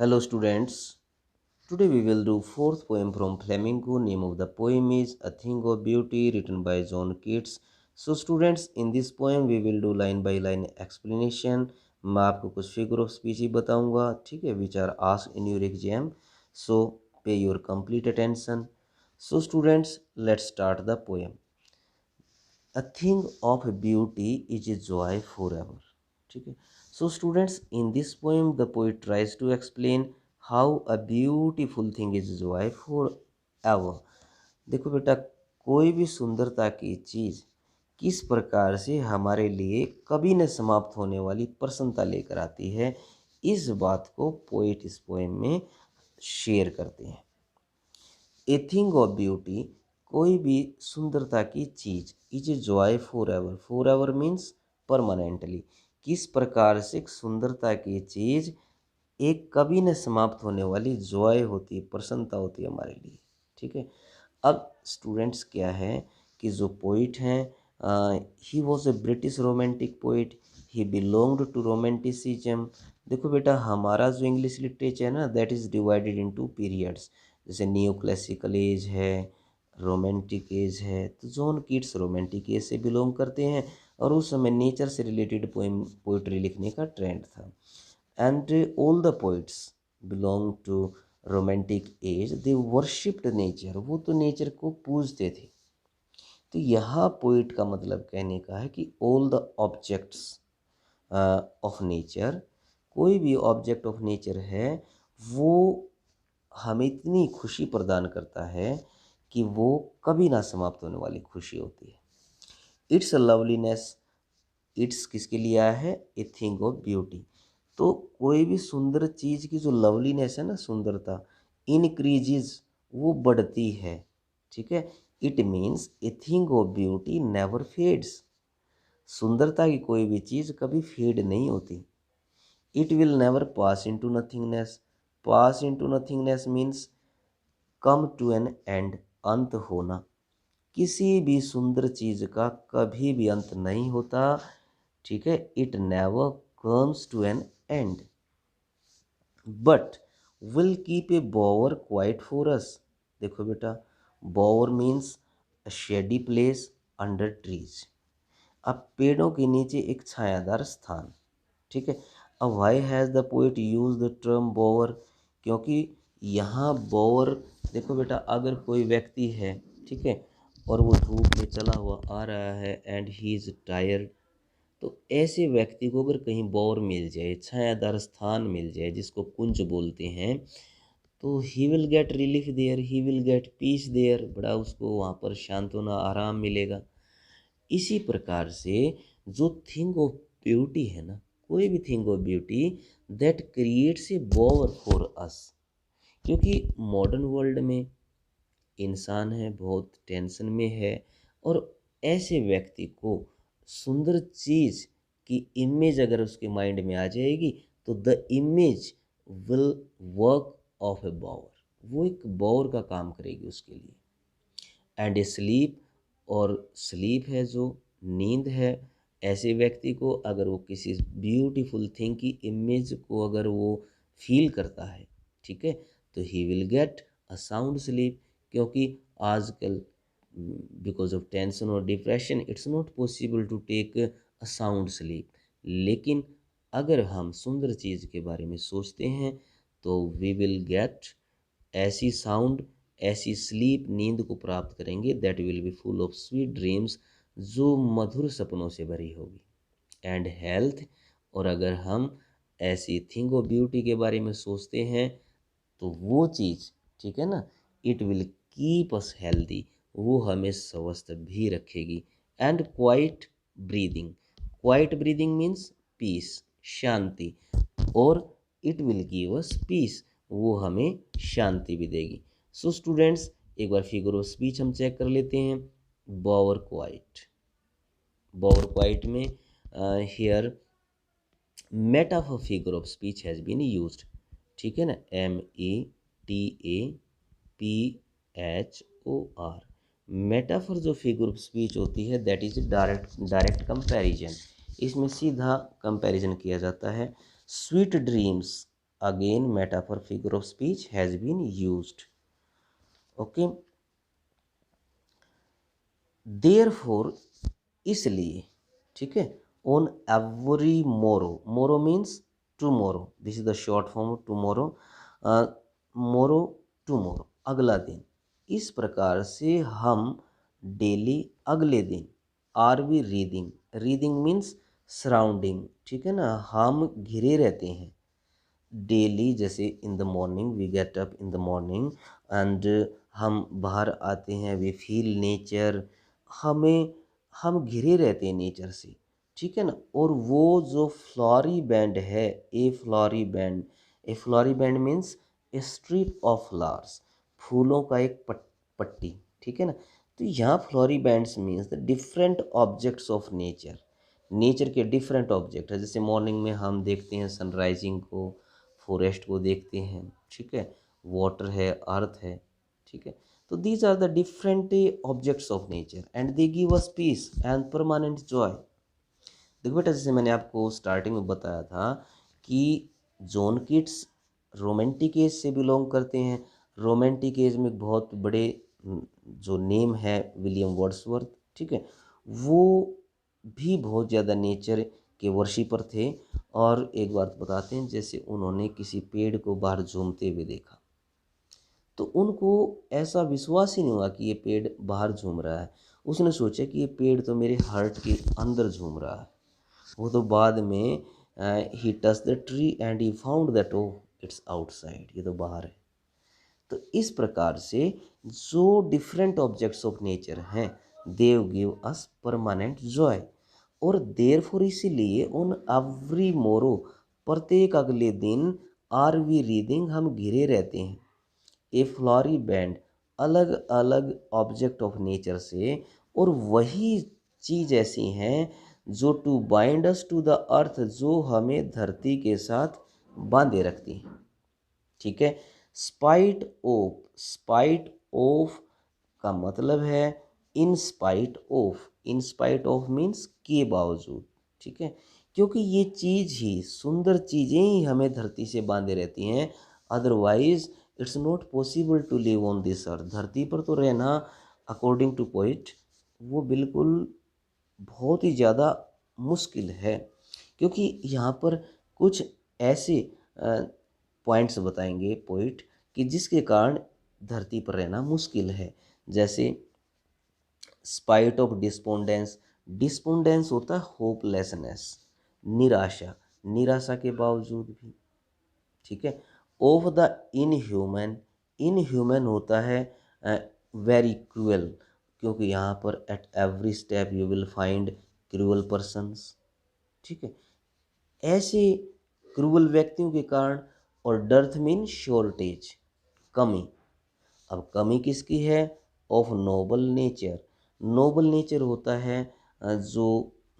Hello students, today we will do fourth poem from Flamingo. Name of the poem is A Thing of Beauty, written by John Keats. So students, in this poem we will do line by line explanation. मैं आपको कुछ figure of speech ही बताऊंगा, ठीक है, which are asked in your exam. So pay your complete attention. So students, let's start the poem. A thing of beauty is a joy forever. ठीक है. So students, in this poem the poet tries to explain how a beautiful thing is joy forever. देखो बेटा, कोई भी सुंदरता की चीज़ किस प्रकार से हमारे लिए कभी न समाप्त होने वाली प्रसन्नता लेकर आती है, इस बात को पोएट इस पोएम में शेयर करते हैं. ए थिंग ऑफ ब्यूटी, कोई भी सुंदरता की चीज, is a joy for ever. For ever means permanently. किस प्रकार से सुंदरता की चीज एक कभी न समाप्त होने वाली जॉय होती है, प्रसन्नता होती है हमारे लिए. ठीक है. अब स्टूडेंट्स क्या है कि जो पोइट हैं, he was a British romantic poet. He belonged to romanticism. देखो बेटा, हमारा जो इंग्लिश लिटरेचर है ना, that is divided into periods. जैसे न्यू क्लासिकल एज है, रोमांटिक एज है. तो जॉन कीट्स रोमांटिक एज से बिलोंग करते हैं और उस समय नेचर से रिलेटेड पोइट्री लिखने का ट्रेंड था. And all the poets belong to romantic age, they worshipped nature. वो तो नेचर को पूजते थे. तो यहाँ पोइट का मतलब कहने का है कि all the objects of nature, कोई भी ऑब्जेक्ट ऑफ नेचर है वो हमें इतनी खुशी प्रदान करता है कि वो कभी ना समाप्त होने वाली खुशी होती है. इट्स लवलीनेस, इट्स किसके लिए आया है? ए थिंग ऑफ ब्यूटी. तो कोई भी सुंदर चीज़ की जो लवलीनेस है ना, सुंदरता, इनक्रीजेज, वो बढ़ती है. ठीक है. It means a thing of beauty never fades. सुंदरता की कोई भी चीज़ कभी फेड नहीं होती. It will never pass into nothingness. Pass into nothingness means come to an end, अंत होना. किसी भी सुंदर चीज़ का कभी भी अंत नहीं होता. ठीक है. It never comes to an end, but will keep a bower quiet for us. देखो बेटा, bower means a shady place under trees. अब पेड़ों के नीचे एक छायादार स्थान. ठीक है. अब why has the poet use the term bower? क्योंकि यहाँ बोवर, देखो बेटा, अगर कोई व्यक्ति है, ठीक है, और वो धूप में चला हुआ आ रहा है एंड ही इज़ टायर्ड, तो ऐसे व्यक्ति को अगर कहीं बोर मिल जाए, छायादार स्थान मिल जाए जिसको कुंज बोलते हैं, तो he will get relief there, he will get peace there. बड़ा उसको वहाँ पर सांत्वना, आराम मिलेगा. इसी प्रकार से जो थिंग ऑफ ब्यूटी है ना, कोई भी thing of beauty that creates a बोवर for us. क्योंकि मॉडर्न वर्ल्ड में इंसान है, बहुत टेंशन में है, और ऐसे व्यक्ति को सुंदर चीज़ की इमेज अगर उसके माइंड में आ जाएगी तो the image will work of ए बोवर. वो एक बोवर का काम करेगी उसके लिए. एंड ए स्लीप, और स्लीप है जो नींद है, ऐसे व्यक्ति को अगर वो किसी ब्यूटीफुल थिंग की इमेज को अगर वो फील करता है, ठीक है, तो he will get a sound sleep. क्योंकि आजकल बिकॉज ऑफ टेंशन और depression it's not possible to take a sound sleep. लेकिन अगर हम सुंदर चीज़ के बारे में सोचते हैं तो वी विल गेट ऐसी साउंड, ऐसी स्लीप, नींद को प्राप्त करेंगे that will be full of sweet dreams, जो मधुर सपनों से भरी होगी. एंड हेल्थ, और अगर हम ऐसी थिंग ऑफ ब्यूटी के बारे में सोचते हैं तो वो चीज़, ठीक है ना, it will keep us healthy, वो हमें स्वस्थ भी रखेगी. And quiet breathing, quiet breathing means peace, शांति, और it will give us peace, वो हमें शांति भी देगी. सो स्टूडेंट्स, एक बार फिगर ऑफ स्पीच हम चेक कर लेते हैं. बोवर क्वाइट, बोवर क्वाइट में here metaphor figure of speech has been used. ठीक है ना, METAPHOR. मेटाफर जो फिगर ऑफ स्पीच होती है दैट इज डायरेक्ट कंपैरिजन. इसमें सीधा कंपैरिजन किया जाता है. Sweet dreams, again metaphor figure of speech has been used. Okay, therefore, इसलिए, ठीक है, on every morrow, morrow means tomorrow, this is the short form of tomorrow, morrow, tomorrow, अगला दिन, इस प्रकार से हम डेली अगले दिन are we reading, reading means surrounding, ठीक है ना, हम घिरे रहते हैं डेली, जैसे in the morning we get up in the morning and हम बाहर आते हैं, वी फील नेचर, हमें हम घिरे रहते हैं नेचर से, ठीक है ना। और वो जो फ्लोरी बैंड है, a flowery band, a flowery band means a strip of flowers, फूलों का एक पट्टी, ठीक है ना। तो यहाँ flowery bands means the different objects of nature, nature के डिफरेंट ऑब्जेक्ट है। जैसे मॉर्निंग में हम देखते हैं सनराइजिंग को, फॉरेस्ट को देखते हैं, ठीक है, वाटर है, अर्थ है, ठीक है। तो these are the different objects of nature and they give us peace and permanent joy. देखो बेटा, जैसे मैंने आपको स्टार्टिंग में बताया था कि जॉन कीट्स रोमांटिक एज से बिलोंग करते हैं। रोमांटिक एज में बहुत बड़े जो नेम है विलियम वर्ड्सवर्थ, ठीक है, वो भी बहुत ज़्यादा नेचर के वर्शिपर थे। और एक बात बताते हैं, जैसे उन्होंने किसी पेड़ को बाहर झूमते हुए देखा तो उनको ऐसा विश्वास ही नहीं हुआ कि ये पेड़ बाहर झूम रहा है। उसने सोचा कि ये पेड़ तो मेरे हार्ट के अंदर झूम रहा है। वो तो बाद में he touch the tree and he found that oh it's outside, ये तो बाहर है। तो इस प्रकार से जो डिफरेंट ऑब्जेक्ट्स ऑफ नेचर हैं दे गिव अस परमानेंट जॉय। और देयरफॉर इसीलिए उन एवरी मोरो, प्रत्येक अगले दिन आर वी रीडिंग, हम घिरे रहते हैं ए फ्लोरी बैंड, अलग अलग ऑब्जेक्ट ऑफ नेचर से। और वही चीज़ ऐसी हैं जो to bind us to the earth, जो हमें धरती के साथ बांधे रखती हैं, ठीक है। स्पाइट ऑफ, स्पाइट ऑफ का मतलब है इन spite of, in spite of means के बावजूद, ठीक है। क्योंकि ये चीज़ ही, सुंदर चीज़ें ही हमें धरती से बांधे रहती हैं, otherwise it's not possible to live on this earth. धरती पर तो रहना अकॉर्डिंग टू पोइट वो बिल्कुल बहुत ही ज़्यादा मुश्किल है। क्योंकि यहाँ पर कुछ ऐसे पॉइंट्स बताएंगे पोइट कि जिसके कारण धरती पर रहना मुश्किल है। जैसे स्पाइट ऑफ डिस्पोंडेंस, डिस्पोंडेंस होता है होपलेसनेस, निराशा, निराशा के बावजूद भी, ठीक है। ऑफ द इनह्यूमन, इनह्यूमन होता है वेरी क्रूअल, क्योंकि यहाँ पर at every step you will find cruel persons, ठीक है, ऐसे क्रूअल व्यक्तियों के कारण। और डर्थ मीन शॉर्टेज, कमी। अब कमी किसकी है? Of noble nature, noble nature होता है जो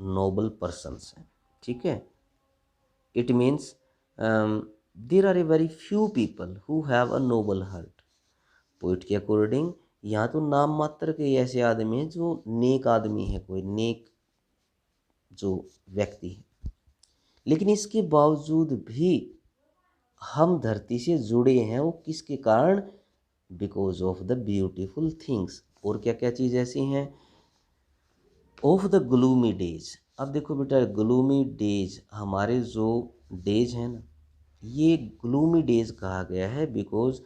नोबल पर्सन्स हैं, ठीक है। It means there are a very few people who have a noble heart. Poet के अकॉर्डिंग यहाँ तो नाम मात्र के ऐसे आदमी हैं जो नेक आदमी है, कोई नेक जो व्यक्ति है, लेकिन इसके बावजूद भी हम धरती से जुड़े हैं। वो किसके कारण? Because of the beautiful things. और क्या क्या चीज़ ऐसी हैं? Of the gloomy days. अब देखो बेटा, ग्लूमी डेज, हमारे जो डेज हैं ना, ये ग्लूमी डेज कहा गया है बिकॉज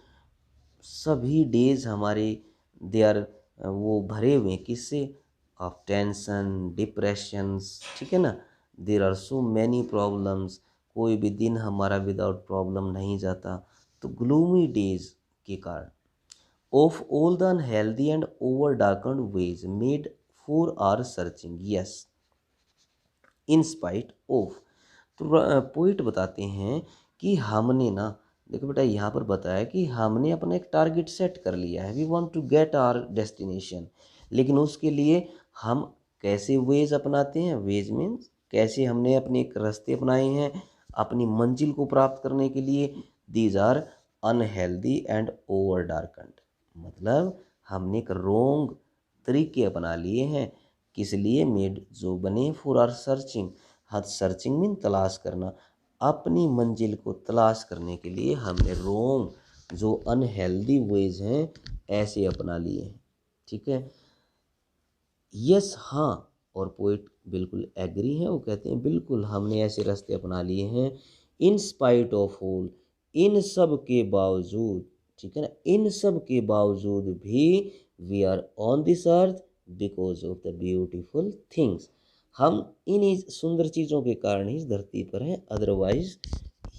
सभी डेज हमारे दे आर वो भरे हुए हैं किससे? ऑफ टेंशन, डिप्रेशंस, ठीक है ना। There are so many problems, कोई भी दिन हमारा विदाउट प्रॉब्लम नहीं जाता। तो ग्लूमी डेज के कारण of all the unhealthy and over darkened ways made for our searching, yes, in spite of. तो पोइट बताते हैं कि हमने ना, देखो बेटा यहाँ पर बताया कि हमने अपना एक टारगेट सेट कर लिया है, we want to get our destination. लेकिन उसके लिए हम कैसे वेज अपनाते हैं? वेज मीन्स कैसे हमने अपने एक रास्ते अपनाए हैं अपनी मंजिल को प्राप्त करने के लिए। These are unhealthy and over darkened, मतलब हमने एक रोंग तरीके अपना लिए हैं। किस लिए? मेड, जो बने फॉर आर सर्चिंग, हद सर्चिंग मीन तलाश करना, अपनी मंजिल को तलाश करने के लिए हमने रोंग जो अनहेल्दी वेज हैं ऐसे अपना लिए हैं। ठीक है, यस हाँ, और पोइट बिल्कुल एग्री हैं, वो कहते हैं बिल्कुल हमने ऐसे रास्ते अपना लिए हैं। इन स्पाइट ऑफ ऑल, इन सब के बावजूद, ठीक है ना, इन सब के बावजूद भी we are on this earth because of the beautiful things. हम इन सुंदर चीज़ों के कारण ही इस धरती पर हैं, अदरवाइज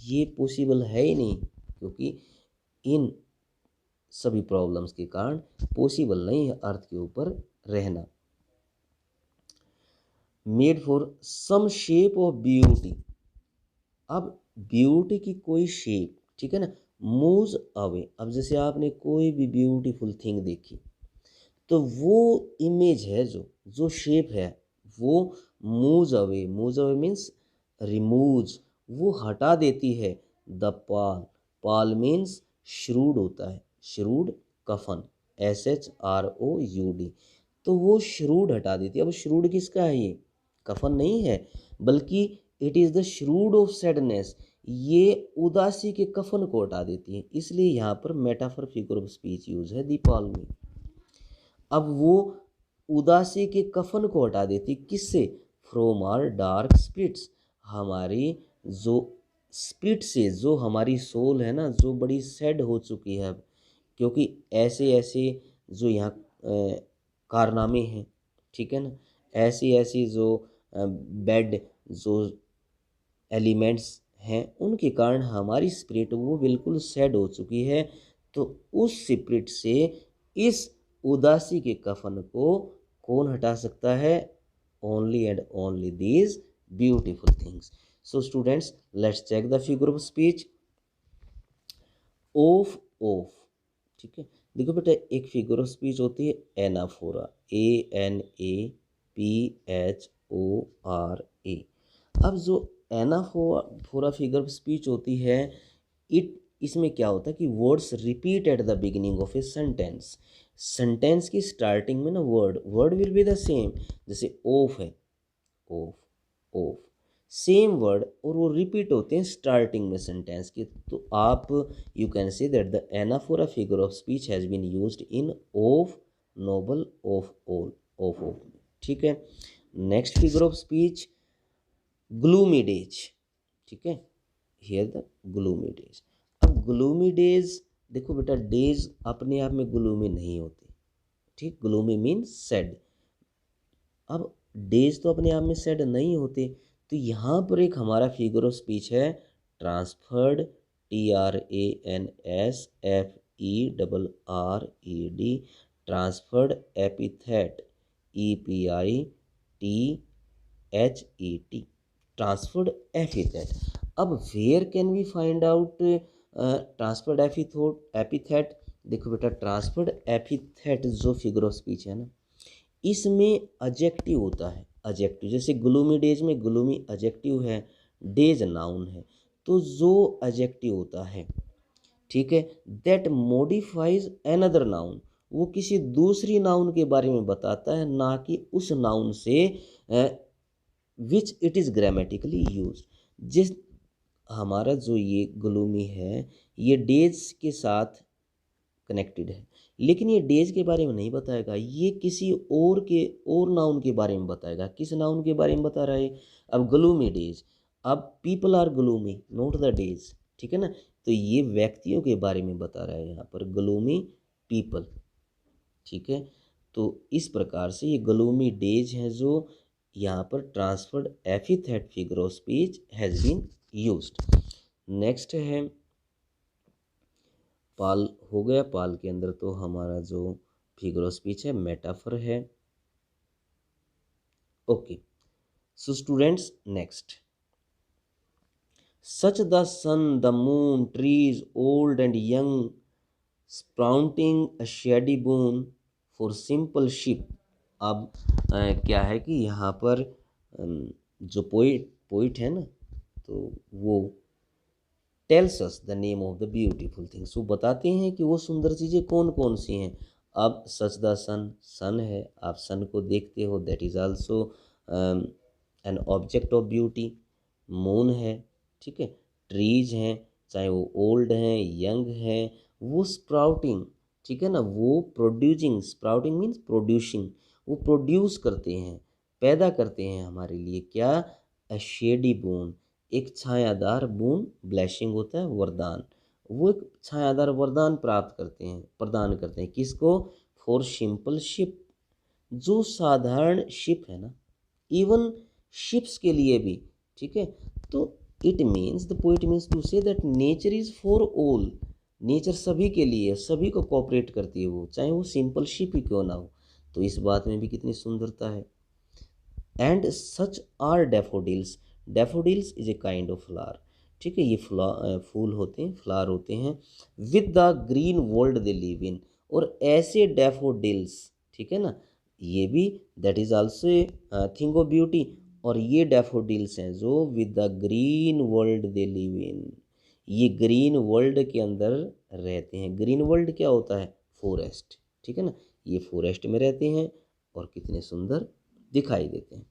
ये पॉसिबल है ही नहीं, क्योंकि इन सभी प्रॉब्लम्स के कारण पॉसिबल नहीं है अर्थ के ऊपर रहना। Made for some shape of beauty, अब ब्यूटी की कोई शेप, ठीक है ना, मूव्स अवे। अब जैसे आपने कोई भी ब्यूटीफुल थिंग देखी, तो वो इमेज है, जो जो शेप है वो मूव्स अवे मीन्स रिमूव्स, वो हटा देती है। The Pal, Pal means shrewd होता है, श्रूड कफन, SHROUD, तो वो श्रूड हटा देती है। अब श्रूड किसका है? ये कफन नहीं है, बल्कि it is the shrewd of sadness, ये उदासी के कफन को हटा देती है, इसलिए यहाँ पर metaphor figure of speech use है दीपाल में। अब वो उदासी के कफन को हटा देती, किससे? फ्रॉम आर डार्क स्पिरिट्स, हमारी जो स्पिरिट से, जो हमारी सोल है ना, जो बड़ी सैड हो चुकी है अब, क्योंकि ऐसे ऐसे जो यहाँ कारनामे हैं, ठीक है ना, ऐसी ऐसी जो बैड जो एलिमेंट्स हैं, उनके कारण हमारी स्पिरिट वो बिल्कुल सैड हो चुकी है। तो उस स्पिरिट से इस उदासी के कफन को कौन हटा सकता है? Only and only these beautiful things. So students, let's check the figure of speech. Of of, ठीक है, देखो बेटा, एक फिगर ऑफ स्पीच होती है एनाफोरा, ANAPHORA। अब जो एनाफोरा फिगर ऑफ स्पीच होती है, इट इसमें क्या होता है कि words repeat at the beginning of a sentence, sentence की स्टार्टिंग में ना word word will be the same, जैसे ऑफ है, ऑफ ऑफ, सेम वर्ड, और वो रिपीट होते हैं स्टार्टिंग में सेंटेंस के। तो आप you can say that the anaphora figure of speech has been used in of, noble, of all, of, ठीक है। Next figure of speech gloomy days, ठीक है, हियर द ग्लूमी डेज। अब ग्लूमी डेज, देखो बेटा, डेज अपने आप में ग्लूमी नहीं होते, ठीक, ग्लूमी मीन्स सैड। अब डेज तो अपने आप में सैड नहीं होते, तो यहाँ पर एक हमारा फिगर ऑफ स्पीच है transferred, TRANSFERRED, transferred epithet, EPITHET, transferred epithet. अब where can we find out transferred epithet? देखो बेटा, ट्रांसफर्ड एपिथेट जो फिगर ऑफ स्पीच है ना, इसमें एडजेक्टिव होता है, एडजेक्टिव, जैसे ग्लूमी डेज में ग्लूमी एडजेक्टिव है, डेज नाउन है, तो जो एडजेक्टिव होता है, ठीक है, दैट मॉडिफाइज अनदर नाउन, वो किसी दूसरी नाउन के बारे में बताता है, ना कि उस नाउन से which it is grammatically use. जिस हमारा जो ये ग्लूमी है, ये डेज के साथ कनेक्टेड है, लेकिन ये डेज के बारे में नहीं बताएगा, ये किसी और नाउन के बारे में बताएगा। किस नाउन के बारे में बता रहा है? अब ग्लूमी डेज, अब people are gloomy, not the days, ठीक है ना, तो ये व्यक्तियों के बारे में बता रहा है यहाँ पर, ग्लूमी पीपल, ठीक है। तो इस प्रकार से ये ग्लूमी डेज हैं जो यहाँ पर transferred epithet figure of speech has been used. Next है पाल, हो गया। पाल के अंदर तो हमारा जो फिगर ऑफ स्पीच है मेटाफर है। Okay, so students, next, such the sun the moon trees old and young sprouting a shady boon for simple sheep. अब क्या है कि यहाँ पर जो पोइट है ना, तो वो tells us the name of the beautiful things, वो बताते हैं कि वो सुंदर चीज़ें कौन कौन सी हैं। अब सच द सन, सन है, आप सन को देखते हो, that is also an object of beauty. Moon है, ठीक है। ट्रीज हैं, चाहे वो ओल्ड हैं यंग हैं, वो स्प्राउटिंग, ठीक है ना, वो प्रोड्यूसिंग, स्प्राउटिंग मीन्स प्रोड्यूसिंग, वो प्रोड्यूस करते हैं, पैदा करते हैं हमारे लिए क्या, अ शेडी बून, एक छायादार बून, ब्लेसिंग होता है वरदान, वो एक छायादार वरदान प्राप्त करते हैं, प्रदान करते हैं किसको, फॉर सिंपल शिप, जो साधारण शिप है ना, इवन शिप्स के लिए भी, ठीक है। तो it means, the poet means to say that nature is for all, nature सभी के लिए, सभी को कोऑपरेट करती है वो, चाहे वो सिंपल शिप ही क्यों ना हो। तो इस बात में भी कितनी सुंदरता है। And such are daffodils, daffodils is a kind of flower, ठीक है, ये फूल होते हैं, फ्लावर होते हैं, with the green world they live in, और ऐसे डैफोडिल्स, ठीक है ना, ये भी that is also a thing of beauty, और ये डैफोडिल्स हैं जो with the green world they live in, ये ग्रीन वर्ल्ड के अंदर रहते हैं। ग्रीन वर्ल्ड क्या होता है, फॉरेस्ट, ठीक है ना, ये फॉरेस्ट में रहते हैं और कितने सुंदर दिखाई देते हैं।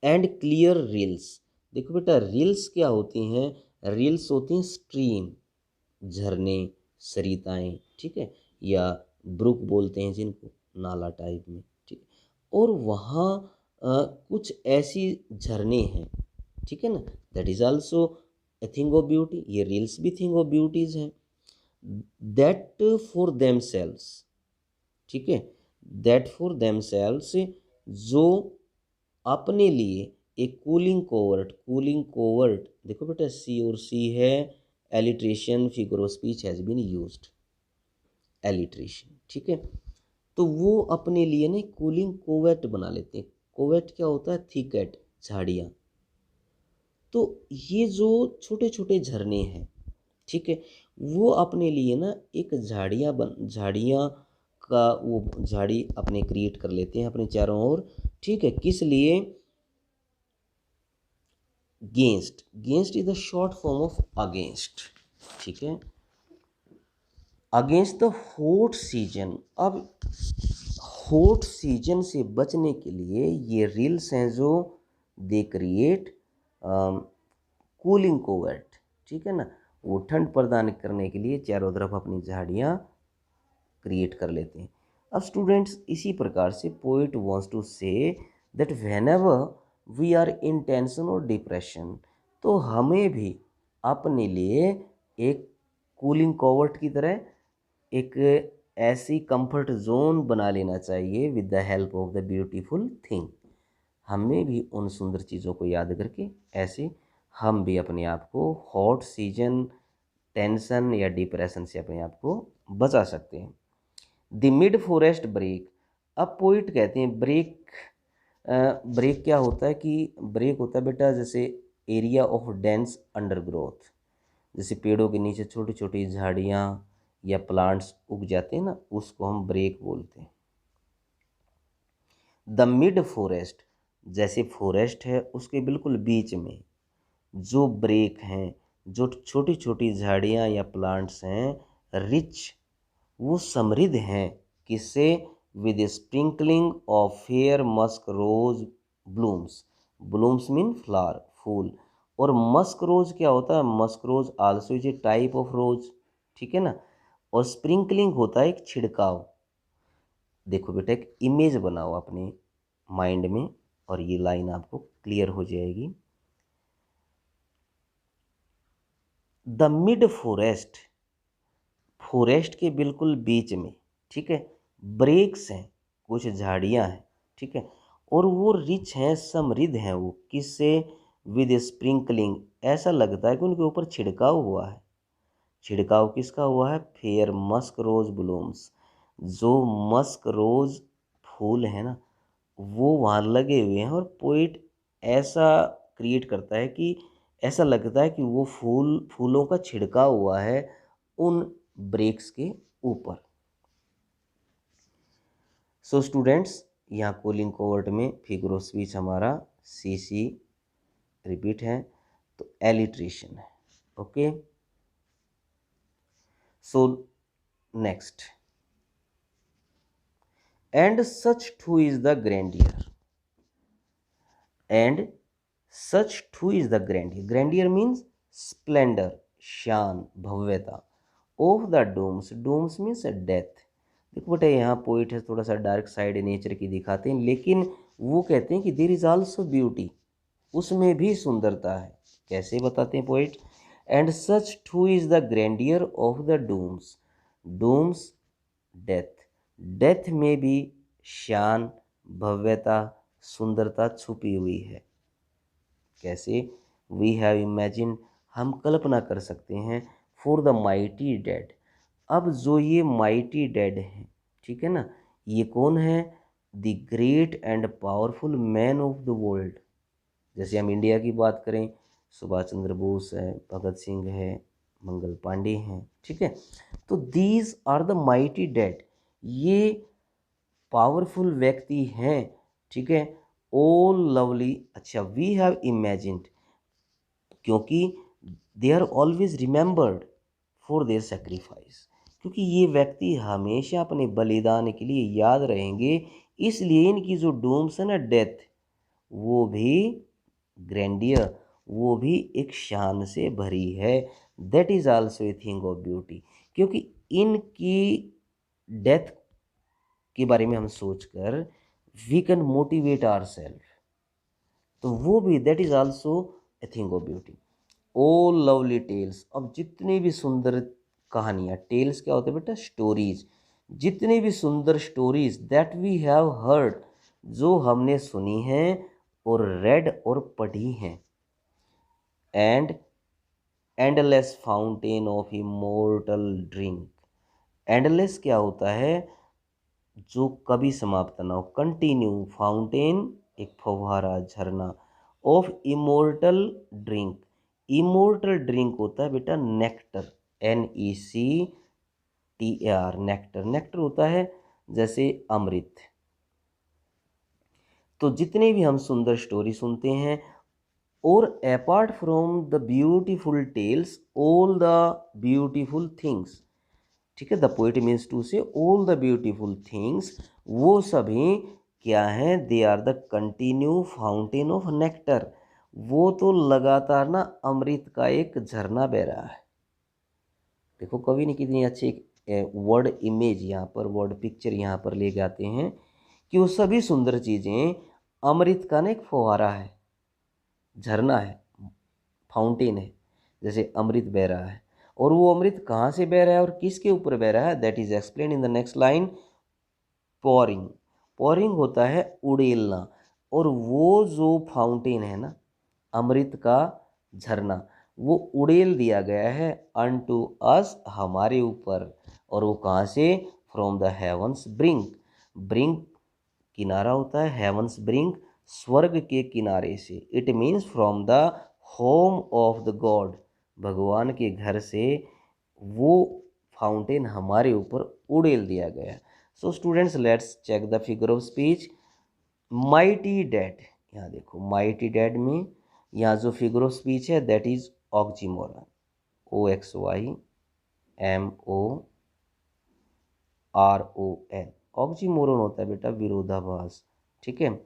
एंड क्लियर रील्स, देखो बेटा रील्स क्या होती हैं, रील्स होती हैं स्ट्रीम, झरने, सरिताएं, ठीक है, या ब्रुक बोलते हैं जिनको, नाला टाइप में, ठीक है। और वहाँ कुछ ऐसी झरने हैं, ठीक है ना, that is also a thing of beauty, ये रील्स भी थिंग ऑफ ब्यूटीज हैं। दैट फॉर देमसेल्व्स, ठीक है, दैट फॉर देमसेल्व्स, जो अपने लिए एक कूलिंग कोवर्ट, कूलिंग कोवर्ट, देखो बेटा सी और सी है, alliteration figure of speech has been used, alliteration, ठीक है। तो वो अपने लिए ना कूलिंग कोवेट बना लेते हैं। कोवेट क्या होता है, थिकेट, झाड़ियाँ। तो ये जो छोटे छोटे झरने हैं, ठीक है, वो अपने लिए ना एक झाड़ियाँ का वो झाड़ी अपने क्रिएट कर लेते हैं अपने चारों ओर, ठीक है, किस लिए, gainst, gainst is the short form of against, ठीक है, अगेंस्ट द हॉट सीजन। अब हॉट सीजन से बचने के लिए ये रील्स हैं जो दे क्रिएट कूलिंग कोवर्ट, ठीक है ना, वो ठंड प्रदान करने के लिए चारों तरफ अपनी झाड़ियाँ क्रिएट कर लेते हैं। अब स्टूडेंट्स इसी प्रकार से poet wants to say that whenever we are in tension और डिप्रेशन, तो हमें भी अपने लिए एक कूलिंग कोवर्ट की तरह एक ऐसी कंफर्ट जोन बना लेना चाहिए with the help of the beautiful thing. हमें भी उन सुंदर चीज़ों को याद करके ऐसे हम भी अपने आप को हॉट सीजन, टेंशन या डिप्रेशन से अपने आप को बचा सकते हैं। द मिड फॉरेस्ट ब्रेक, अब पोइट कहते हैं ब्रेक, ब्रेक क्या होता है कि ब्रेक होता है बेटा जैसे एरिया ऑफ डेंस अंडरग्रोथ, जैसे पेड़ों के नीचे छोटी छोटी झाड़ियाँ या प्लांट्स उग जाते हैं ना, उसको हम ब्रेक बोलते हैं। द मिड फॉरेस्ट, जैसे फॉरेस्ट है उसके बिल्कुल बीच में जो ब्रेक हैं, जो छोटी छोटी झाड़ियाँ या प्लांट्स हैं, रिच, वो समृद्ध हैं, किससे, with sprinkling of fair musk rose blooms, blooms mean flower, फूल, और मस्क रोज क्या होता है, musk rose also is a type of rose, ठीक है ना, और स्प्रिंकलिंग होता है एक छिड़काव। देखो बेटा एक इमेज बनाओ अपने माइंड में और ये लाइन आपको क्लियर हो जाएगी। द मिड फॉरेस्ट, फॉरेस्ट के बिल्कुल बीच में, ठीक है, ब्रेक्स हैं, कुछ झाड़ियाँ हैं, ठीक है, और वो रिच हैं, समृद्ध हैं, वो किससे, विद स्प्रिंकलिंग, ऐसा लगता है कि उनके ऊपर छिड़काव हुआ है। छिड़काव किसका हुआ है, फेयर मस्क रोज ब्लूम्स, जो मस्क रोज फूल है ना वो वहाँ लगे हुए हैं, और पोइट ऐसा क्रिएट करता है कि ऐसा लगता है कि वो फूलों का छिड़काव हुआ है उन ब्रेक्स के ऊपर। सो स्टूडेंट्स यहाँ कूलिंग कोवर्ट में फिगर ऑफ स्पीच हमारा सी सी रिपीट है, तो एलिट्रेशन है। Okay, so next, and such too is the grandeur, and such too is the grandeur, grandeur means splendour, शान, भव्यता, of the dooms, dooms means death. देखो बेटा यहाँ poet है थोड़ा सा डार्क साइड नेचर की दिखाते हैं, लेकिन वो कहते हैं कि देयर इज आल्सो ब्यूटी, उसमें भी सुंदरता है। कैसे बताते हैं poet? And such too is the grandeur of the dooms, dooms death, death में भी शान, भव्यता, सुंदरता छुपी हुई है। कैसे? वी हैव इमेजिन, हम कल्पना कर सकते हैं, फॉर द माइटी डेड। अब जो ये माइटी डेड है, ठीक है ना, ये कौन है? The great and powerful man of the world. जैसे हम इंडिया की बात करें, सुभाष चंद्र बोस है, भगत सिंह है, मंगल पांडे हैं, ठीक है। तो these are the mighty dead, ये पावरफुल व्यक्ति हैं, ठीक है। ऑल लवली, अच्छा, वी हैव इमेजिन्ड, क्योंकि they are always remembered for their sacrifice, क्योंकि ये व्यक्ति हमेशा अपने बलिदान के लिए याद रहेंगे, इसलिए इनकी जो डूम्स है ना, डेथ, वो भी ग्रैंडियर, वो भी एक शान से भरी है। That is also a thing of beauty, क्योंकि इनकी डेथ के बारे में हम सोचकर we can motivate our self, तो वो भी that is also a thing of beauty. All lovely tales, अब जितनी भी सुंदर कहानियाँ, टेल्स क्या होते हैं बेटा? स्टोरीज। जितनी भी सुंदर stories that we have heard, जो हमने सुनी हैं और रेड और पढ़ी हैं, and endless fountain of immortal drink. Endless क्या होता है? जो कभी समाप्त ना हो, कंटिन्यू, फाउंटेन एक फव्वारा, झरना, of immortal drink, immortal drink होता है बेटा नेक्टर, NECTAR, नेक्टर, नेक्टर होता है जैसे अमृत। तो जितने भी हम सुंदर स्टोरी सुनते हैं, और apart from the beautiful tales, all the beautiful things, ठीक है, the poet means to say all the beautiful things, वो सभी क्या हैं? They are the continue fountain of nectar, वो तो लगातार ना अमृत का एक झरना बह रहा है। देखो कवि ने कितनी अच्छी एक वर्ड इमेज यहाँ पर, वर्ड पिक्चर यहाँ पर ले जाते हैं कि वो सभी सुंदर चीज़ें अमृत का ना एक फुहारा है, झरना है, फाउंटेन है, जैसे अमृत बह रहा है। और वो अमृत कहाँ से बह रहा है और किसके ऊपर बह रहा है? That is explain in the next line. Pouring, pouring होता है उड़ेलना, और वो जो फाउंटेन है ना, अमृत का झरना, वो उड़ेल दिया गया है अनटू अस, हमारे ऊपर। और वो कहाँ से? From the heaven's brink, brink किनारा होता है, हेवंस ब्रिंक स्वर्ग के किनारे से। It means from the home of the god, भगवान के घर से वो फाउंटेन हमारे ऊपर उड़ेल दिया गया। So students, let's check the figure of speech. Mighty dead, यहाँ देखो माइटी डैड में यहाँ जो फिगर ऑफ स्पीच है that is oxymoron, OXYMORON, oxymoron होता है बेटा विरोधाभास, ठीक है।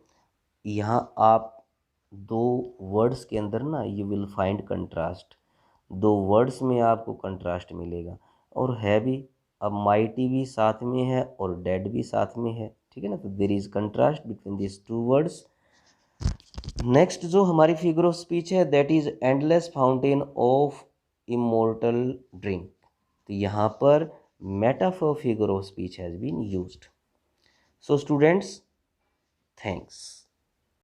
यहाँ आप दो वर्ड्स के अंदर ना यू विल फाइंड कंट्रास्ट, दो वर्ड्स में आपको कंट्रास्ट मिलेगा, और है भी, अब माइटी भी साथ में है और डेड भी साथ में है, ठीक है ना, तो there is contrast between this two words. Next जो हमारी फिगर ऑफ स्पीच है that is endless fountain of immortal drink, तो यहाँ पर metaphor figure of speech has been used. So students, thanks.